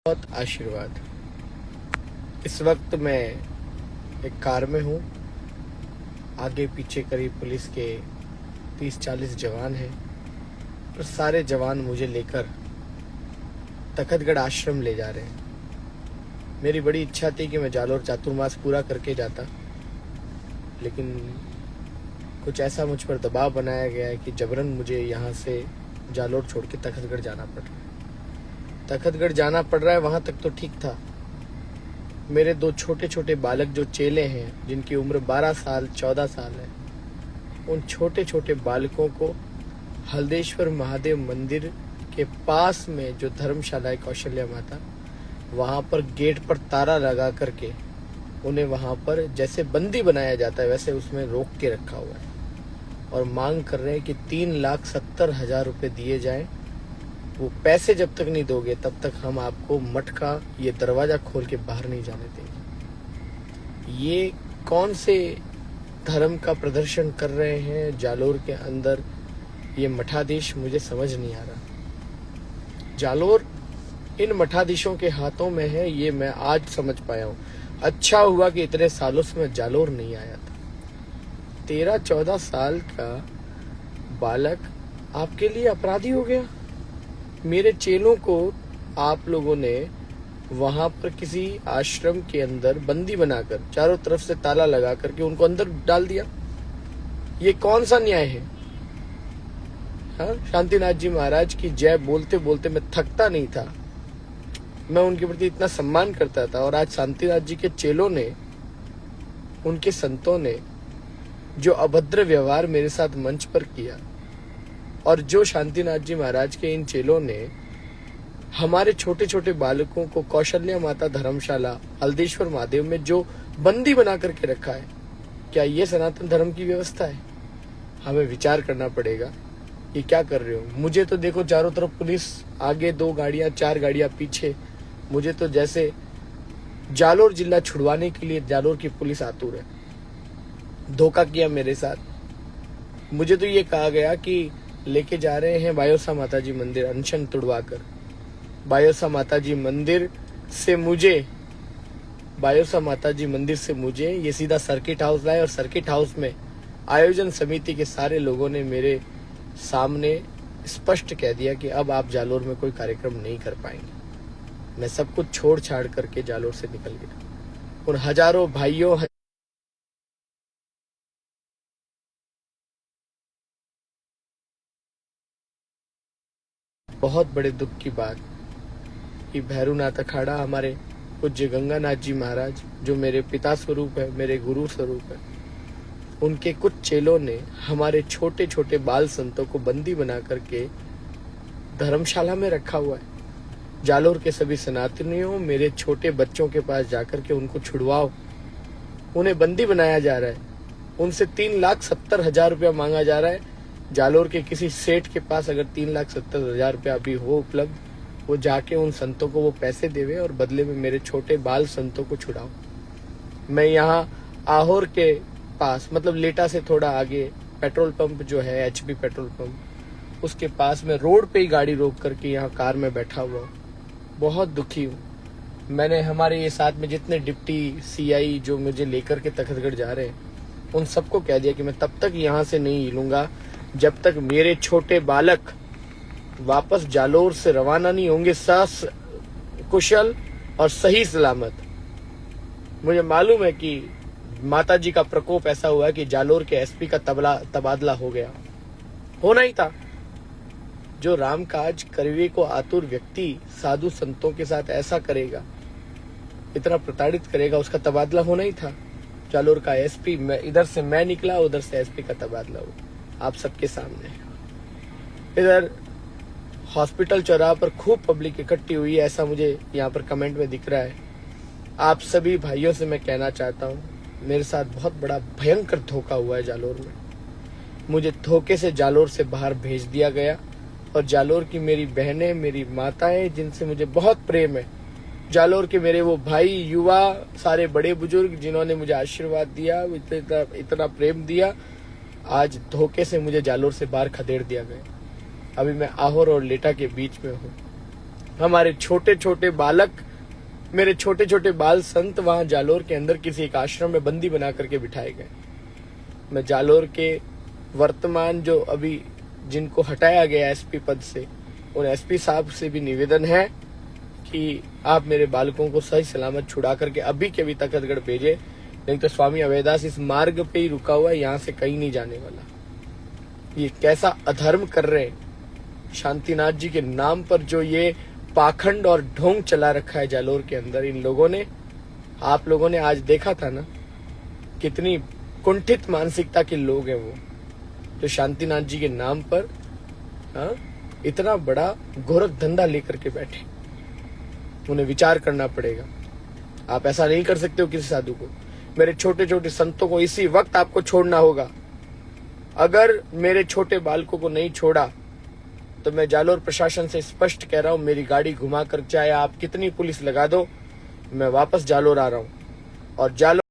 बहुत आशीर्वाद। इस वक्त मैं एक कार में हूँ। आगे पीछे करीब पुलिस के 30-40 जवान हैं और सारे जवान मुझे लेकर तखतगढ़ आश्रम ले जा रहे हैं। मेरी बड़ी इच्छा थी कि मैं जालोर चातुर्मास पूरा करके जाता, लेकिन कुछ ऐसा मुझ पर दबाव बनाया गया है कि जबरन मुझे यहाँ से जालोर छोड़ के तखतगढ़ जाना पड़ रहा है। तखतगढ़ जाना पड़ रहा है, वहां तक तो ठीक था। मेरे दो छोटे छोटे बालक जो चेले हैं, जिनकी उम्र 12 साल 14 साल है, उन छोटे छोटे बालकों को हल्देश्वर महादेव मंदिर के पास में जो धर्मशाला है कौशल्या माता, वहां पर गेट पर ताला लगा करके उन्हें वहां पर जैसे बंदी बनाया जाता है वैसे उसमें रोक के रखा हुआ है और मांग कर रहे हैं कि 3,70,000 रुपए दिए जाएं। वो पैसे जब तक नहीं दोगे तब तक हम आपको मठ का ये दरवाजा खोल के बाहर नहीं जाने देंगे। ये कौन से धर्म का प्रदर्शन कर रहे हैं जालोर के अंदर, ये मठाधीश मुझे समझ नहीं आ रहा। जालोर इन मठाधीशों के हाथों में है, ये मैं आज समझ पाया हूँ। अच्छा हुआ कि इतने सालों से मैं जालोर नहीं आया था। 13-14 साल का बालक आपके लिए अपराधी हो गया। मेरे चेलों को आप लोगों ने वहां पर किसी आश्रम के अंदर बंदी बनाकर चारों तरफ से ताला लगा करके उनको अंदर डाल दिया। ये कौन सा न्याय है? हाँ, शांतिनाथ जी महाराज की जय बोलते बोलते मैं थकता नहीं था। मैं उनके प्रति इतना सम्मान करता था और आज शांतिनाथ जी के चेलों ने, उनके संतों ने जो अभद्र व्यवहार मेरे साथ मंच पर किया और जो शांतिनाथ जी महाराज के इन चेलों ने हमारे छोटे छोटे बालकों को कौशल्या माता धर्मशाला हल्देश्वर महादेव में जो बंदी बना करके रखा है, क्या ये सनातन धर्म की व्यवस्था है? हमें विचार करना पड़ेगा। ये क्या कर रहे हो? मुझे तो देखो चारों तरफ पुलिस, आगे 2 गाड़ियां 4 गाड़ियां पीछे। मुझे तो जैसे जालोर जिला छुड़वाने के लिए जालोर की पुलिस आतुर है। धोखा किया मेरे साथ। मुझे तो ये कहा गया कि लेके जा रहे हैं बायोसा माता जी मंदिर अनशन तुड़वाकर। बायोसा माता जी मंदिर से मुझे ये सीधा सर्किट हाउस लाए और सर्किट हाउस में आयोजन समिति के सारे लोगों ने मेरे सामने स्पष्ट कह दिया कि अब आप जालोर में कोई कार्यक्रम नहीं कर पाएंगे। मैं सब कुछ छोड़ छाड़ करके जालोर से निकल गया। उन हजारों भाइयों, बहुत बड़े दुख की बात कि भैरूनाथ अखाड़ा हमारे पूज्य गंगानाथ जी महाराज, जो मेरे पिता स्वरूप है, मेरे गुरु स्वरूप है, उनके कुछ चेलों ने हमारे छोटे छोटे बाल संतों को बंदी बना करके धर्मशाला में रखा हुआ है। जालोर के सभी सनातनियों, मेरे छोटे बच्चों के पास जाकर के उनको छुड़वाओ। उन्हें बंदी बनाया जा रहा है। उनसे 3,70,000 रुपया मांगा जा रहा है। जालोर के किसी सेठ के पास अगर 3,70,000 रुपया अभी हो उपलब्ध, वो जाके उन संतों को वो पैसे देवे और बदले में मेरे छोटे बाल संतों को छुड़ाओ। मैं यहाँ आहोर के पास, मतलब लेटा से थोड़ा आगे पेट्रोल पंप जो है, HP पेट्रोल पंप, उसके पास में रोड पे ही गाड़ी रोक करके यहाँ कार में बैठा हुआ हूँ। बहुत दुखी हूँ। मैंने हमारे ये साथ में जितने डिप्टी CI जो मुझे लेकर के तखतगढ़ जा रहे हैं, उन सबको कह दिया कि मैं तब तक यहाँ से नहीं हिलूंगा जब तक मेरे छोटे बालक वापस जालोर से रवाना नहीं होंगे कुशल और सही सलामत। मुझे मालूम है कि माता जी का प्रकोप ऐसा हुआ कि जालोर के SP का तबादला हो गया, होना ही था। जो रामकाज करने को आतुर व्यक्ति साधु संतों के साथ ऐसा करेगा, इतना प्रताड़ित करेगा, उसका तबादला होना ही था। जालोर का SP, इधर से मैं निकला, उधर से SP का तबादला हुआ, आप सबके सामने। इधर हॉस्पिटल चौराहा पर खूब पब्लिक इकट्ठी हुई है, ऐसा मुझे यहाँ पर कमेंट में दिख रहा है। आप सभी भाइयों से मैं कहना चाहता हूँ, मेरे साथ बहुत बड़ा भयंकर धोखा हुआ है जालोर में। मुझे धोखे से जालोर से बाहर भेज दिया गया और जालोर की मेरी बहनें, मेरी माताएं, जिनसे मुझे बहुत प्रेम है, जालोर के मेरे वो भाई, युवा, सारे बड़े बुजुर्ग जिन्होंने मुझे आशीर्वाद दिया, इतना प्रेम दिया, आज धोखे से मुझे जालोर से बाहर खदेड़ दिया गया। अभी मैं आहोर और लेटा के बीच में हूँ। हमारे छोटे छोटे बालक, मेरे छोटे छोटे बाल संत वहां जालोर के अंदर किसी एक आश्रम में बंदी बना करके बिठाए गए। मैं जालोर के वर्तमान जो अभी जिनको हटाया गया एसपी पद से, उन एसपी साहब से भी निवेदन है कि आप मेरे बालकों को सही सलामत छुड़ा करके अभी के अभी तखतगढ़ भेजे, नहीं तो स्वामी अवैधास इस मार्ग पे ही रुका हुआ है, यहाँ से कहीं नहीं जाने वाला। ये कैसा अधर्म कर रहे हैं शांतिनाथ जी के नाम पर, जो ये पाखंड और ढोंग चला रखा है जालोर के अंदर इन लोगों ने। आप लोगों ने आज देखा था ना कितनी कुंठित मानसिकता के लोग हैं वो, जो शांतिनाथ जी के नाम पर इतना बड़ा गोरख धंधा लेकर के बैठे। उन्हें विचार करना पड़ेगा। आप ऐसा नहीं कर सकते हो किसी साधु को। मेरे छोटे छोटे संतों को इसी वक्त आपको छोड़ना होगा। अगर मेरे छोटे बालकों को नहीं छोड़ा तो मैं जालोर प्रशासन से स्पष्ट कह रहा हूं, मेरी गाड़ी घुमा कर चाहे आप कितनी पुलिस लगा दो, मैं वापस जालोर आ रहा हूं। और जालोर